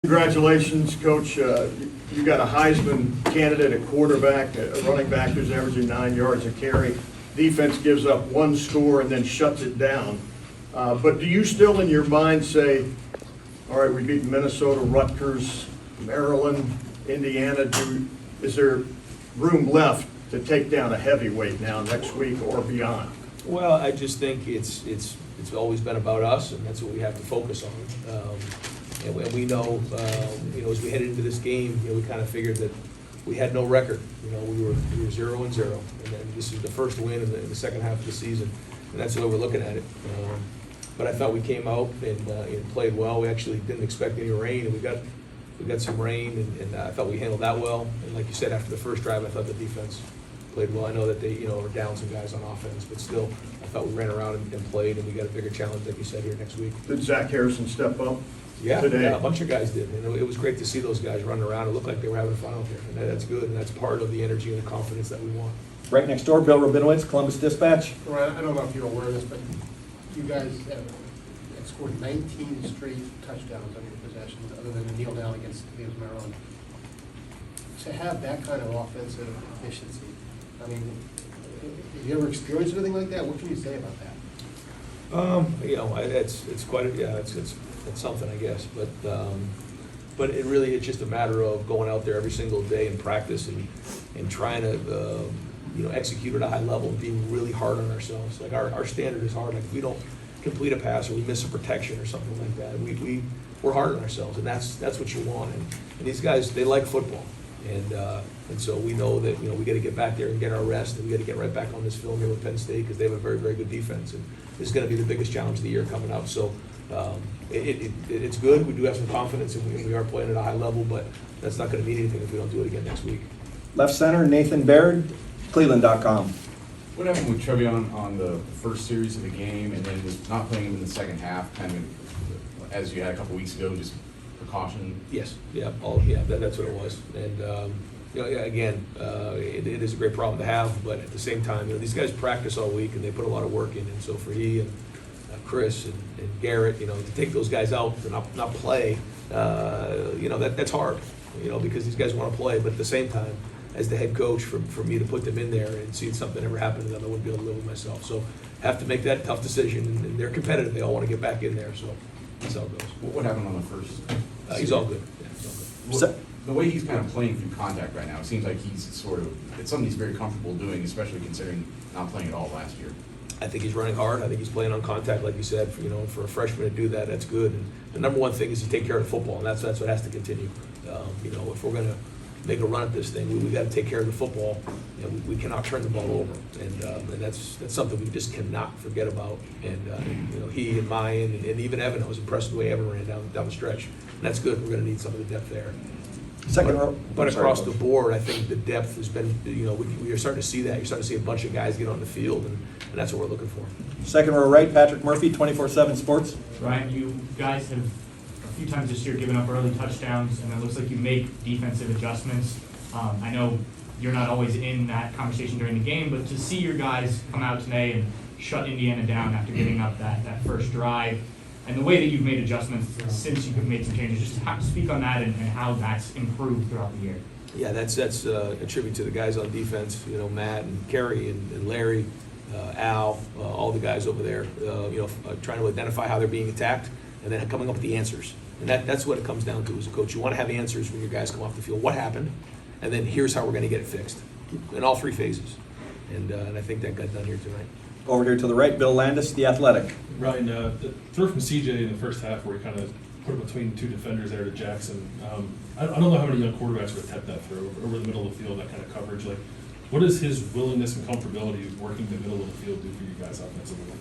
Congratulations, Coach. You got a Heisman candidate at quarterback, a running back who's averaging 9 yards a carry. Defense gives up one score and then shuts it down. But do you still in your mind say, all right, we beat Minnesota, Rutgers, Maryland, Indiana. Is there room left to take down a heavyweight now next week or beyond? Well, I just think it's always been about us, and that's what we have to focus on. And we know, as we headed into this game, we kind of figured that we had no record. We were 0-0, and then this is the first win in the second half of the season, and that's the way we're looking at it. But I thought we came out and played well. We actually didn't expect any rain, and we got some rain, and I thought we handled that well. And like you said, after the first drive, I thought the defense played well. I know that they, were down some guys on offense, but still, I thought we ran around and played, and we got a bigger challenge, like you said, here next week. Did Zach Harrison step up? Yeah, today? yeah, a bunch of guys did. And it was great to see those guys running around. It looked like they were having fun out there, and that's good, and that's part of the energy and the confidence that we want. Right next door, Bill Rabinowitz, Columbus Dispatch. Right, I don't know if you're aware of this, but you guys have scored 19 straight touchdowns on your possessions, other than the kneel down against Maryland. To have that kind of offensive efficiency, I mean, have you ever experienced anything like that? What can you say about that? It's quite it's something, I guess, but it's just a matter of going out there every single day in practice and trying to execute at a high level and being really hard on ourselves. Like our standard is hard. Like if we don't complete a pass or we miss a protection or something like that, we're hard on ourselves, and that's what you want. And these guys, they like football, and so we know that we got to get back there and get our rest, and we got to get right back on this film here with Penn State because they have a very, very good defense, and this is going to be the biggest challenge of the year coming up. So it's good. We do have some confidence, and we are playing at a high level, but that's not going to mean anything if we don't do it again next week. Left center, Nathan Baird, Cleveland.com. What happened with Trevion on the first series of the game, and then was not playing him in the second half, kind of as you had a couple weeks ago, just precaution? Yes, yeah, that's what it was. And again, it is a great problem to have, but at the same time, these guys practice all week and they put a lot of work in, and so for he and Chris and Garrett, to take those guys out and not play, that's hard, because these guys want to play, but at the same time, as the head coach, for me to put them in there and see something ever happen to them, I wouldn't be able to live with myself. So have to make that tough decision, and they're competitive. They all want to get back in there, so that's how it goes. What happened on the first? He's all good. Yeah, he's all good. The way he's kind of playing through contact right now, it seems like he's it's something he's very comfortable doing, especially considering not playing at all last year. I think he's running hard. I think he's playing on contact, like you said. For a freshman to do that, that's good. And the number one thing is to take care of the football, and that's what has to continue. If we're going to make a run at this thing, we got to take care of the football. We cannot turn the ball over, and that's something we just cannot forget about. And he and Mayan and even Evan, I was impressed with the way Evan ran down the stretch. And that's good. We're going to need some of the depth there. Second row. But across the board, I think the depth has been, we are starting to see that. You're starting to see a bunch of guys get on the field, and that's what we're looking for. Second row right, Patrick Murphy, 24/7 Sports. Ryan, you guys have a few times this year given up early touchdowns, and it looks like you make defensive adjustments. I know you're not always in that conversation during the game, but to see your guys come out today and shut Indiana down after giving up that first drive, and the way that you've made adjustments since you've made some changes, just speak on that and how that's improved throughout the year. Yeah, that's a tribute to the guys on defense, Matt and Kerry and Larry, Al, all the guys over there, trying to identify how they're being attacked and then coming up with the answers. And that's what it comes down to as a coach. You want to have answers when your guys come off the field. What happened? And then here's how we're going to get it fixed in all three phases. And I think that got done here tonight. Over here to the right, Bill Landis, The Athletic. Ryan, the throw from CJ in the first half where he kind of put it between two defenders there to Jackson. I don't know how many young quarterbacks would attempt that throw over the middle of the field, that kind of coverage. Like, what does his willingness and comfortability working the middle of the field do for you guys offensively?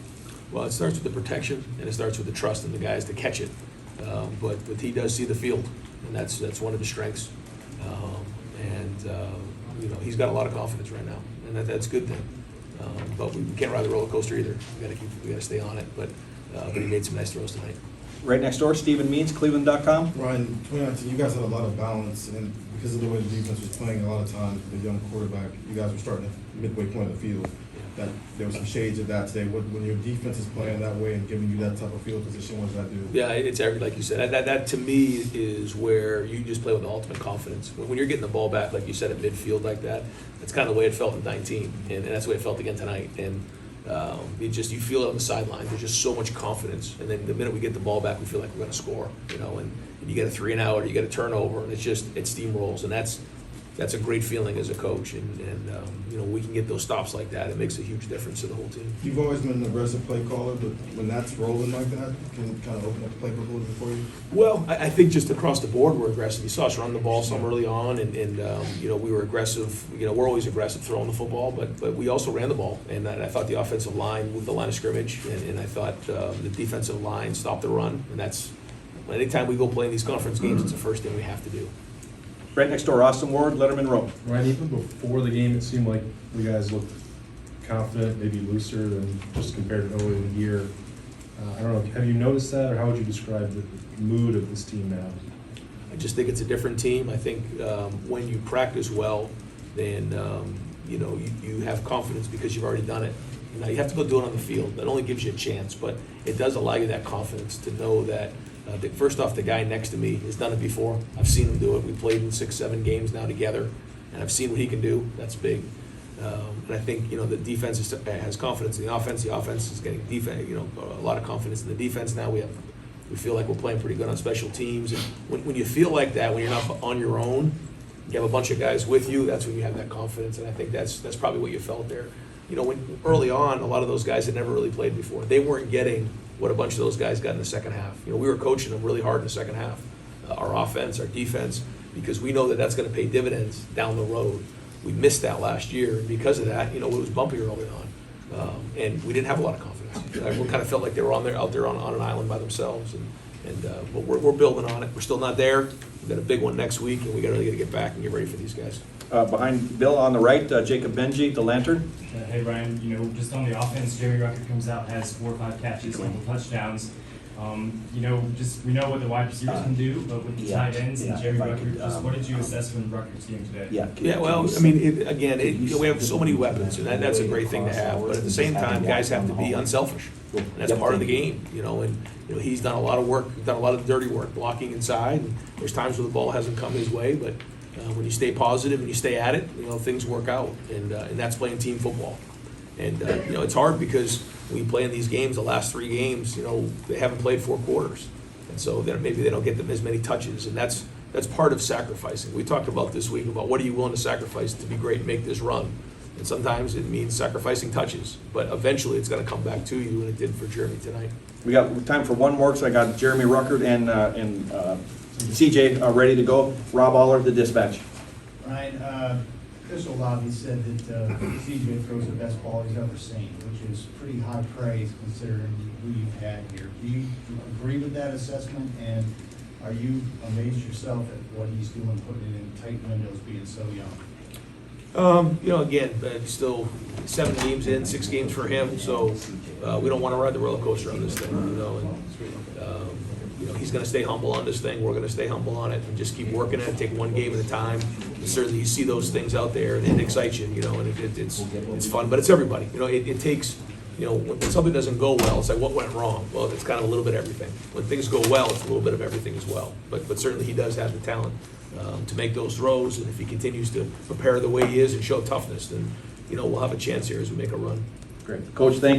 Well, it starts with the protection, and it starts with the trust in the guys to catch it. But he does see the field, and that's one of his strengths. He's got a lot of confidence right now, and that's a good thing. But we can't ride the roller coaster either. We got to stay on it. But he made some nice throws tonight. Right next door, Stephen Means, Cleveland.com. Ryan, 2019, you guys had a lot of balance, and because of the way the defense was playing, a lot of times with a young quarterback, you guys were starting at midway point of the field. that there was some shades of that today. When your defense is playing that way and giving you that type of field position, what does that do? Yeah, it's every, like you said, that to me is where you just play with the ultimate confidence. When you're getting the ball back, like you said, at midfield like that, that's kind of the way it felt in 19, and that's the way it felt again tonight. And you feel it on the sideline. There's just so much confidence, and then the minute we get the ball back, we feel like we're going to score. And you get a 3-and-out, or you get a turnover, and it steamrolls, and that's a great feeling as a coach. And we can get those stops like that. It makes a huge difference to the whole team. You've always been an aggressive play caller, but when that's rolling like that, can it kind of open up the playbook a little bit for you? Well, I think just across the board, we're aggressive. You saw us run the ball some early on, and we were aggressive. We're always aggressive throwing the football, but we also ran the ball. And I thought the offensive line moved the line of scrimmage, and I thought the defensive line stopped the run. And that's, anytime we go play in these conference games, it's the first thing we have to do. Right next door, Austin Ward, Letterman Row. Ryan, even before the game, it seemed like you guys looked confident, maybe looser than just compared to earlier in the year. I don't know, have you noticed that, or how would you describe the mood of this team now? I just think it's a different team. I think when you practice well, then you have confidence because you've already done it. Now you have to go do it on the field. That only gives you a chance, but it does allow you that confidence to know that. First off, the guy next to me has done it before. I've seen him do it. We played in 6-7 games now together, and I've seen what he can do. That's big. And I think the defense has confidence in the offense. The offense is getting a lot of confidence in the defense now. We feel like we're playing pretty good on special teams. And when you feel like that, when you're not on your own, you have a bunch of guys with you. That's when you have that confidence, and I think that's probably what you felt there. When early on, a lot of those guys had never really played before. They weren't getting what a bunch of those guys got in the second half. We were coaching them really hard in the second half, our offense, our defense, because we know that that's going to pay dividends down the road. We missed that last year, and because of that, it was bumpy early on, and we didn't have a lot of confidence. Everyone kind of felt like they were out there on an island by themselves, but we're building on it. We're still not there. We've got a big one next week, and we got to get back and get ready for these guys. Behind Bill on the right, Jacob Benji, the Lantern. Hey Ryan, just on the offense, Jeremy Ruckert comes out, has 4 or 5 catches, couple touchdowns. We know what the wide receivers can do, but with the tight ends and Jeremy Ruckert, just what did you assess from Ruckert's game today? Yeah, well, we have so many weapons, and that's a great thing to have. But at the same time, guys have to be unselfish. And that's part of the game, and he's done a lot of work, done a lot of dirty work, blocking inside. And there's times where the ball hasn't come his way, but when you stay positive and you stay at it, things work out, and that's playing team football. And it's hard because when you play in these games, the last 3 games, they haven't played 4 quarters, and so maybe they don't get them as many touches, and that's part of sacrificing. We talked about this week about what are you willing to sacrifice to be great and make this run, and sometimes it means sacrificing touches, but eventually it's going to come back to you, and it did for Jeremy tonight. We got time for one more, so I got Jeremy Ruckert and CJ ready to go. Rob Aller, the Dispatch. Ryan, Chris Olave said that CJ throws the best ball he's ever seen, which is pretty high praise considering who you've had here. Do you agree with that assessment, and are you amazed yourself at what he's doing, putting it in tight windows, being so young? Again, still 7 games in, 6 games for him, so we don't want to ride the roller coaster on this thing, he's going to stay humble on this thing. We're going to stay humble on it and just keep working at it, take one game at a time. And certainly you see those things out there, and it excites you, and it's fun, but it's everybody. It takes, when something doesn't go well, it's like, what went wrong? Well, it's kind of a little bit of everything. When things go well, it's a little bit of everything as well. But certainly he does have the talent to make those throws, and if he continues to prepare the way he is and show toughness, then, we'll have a chance here as we make a run. Great. Coach, thank you.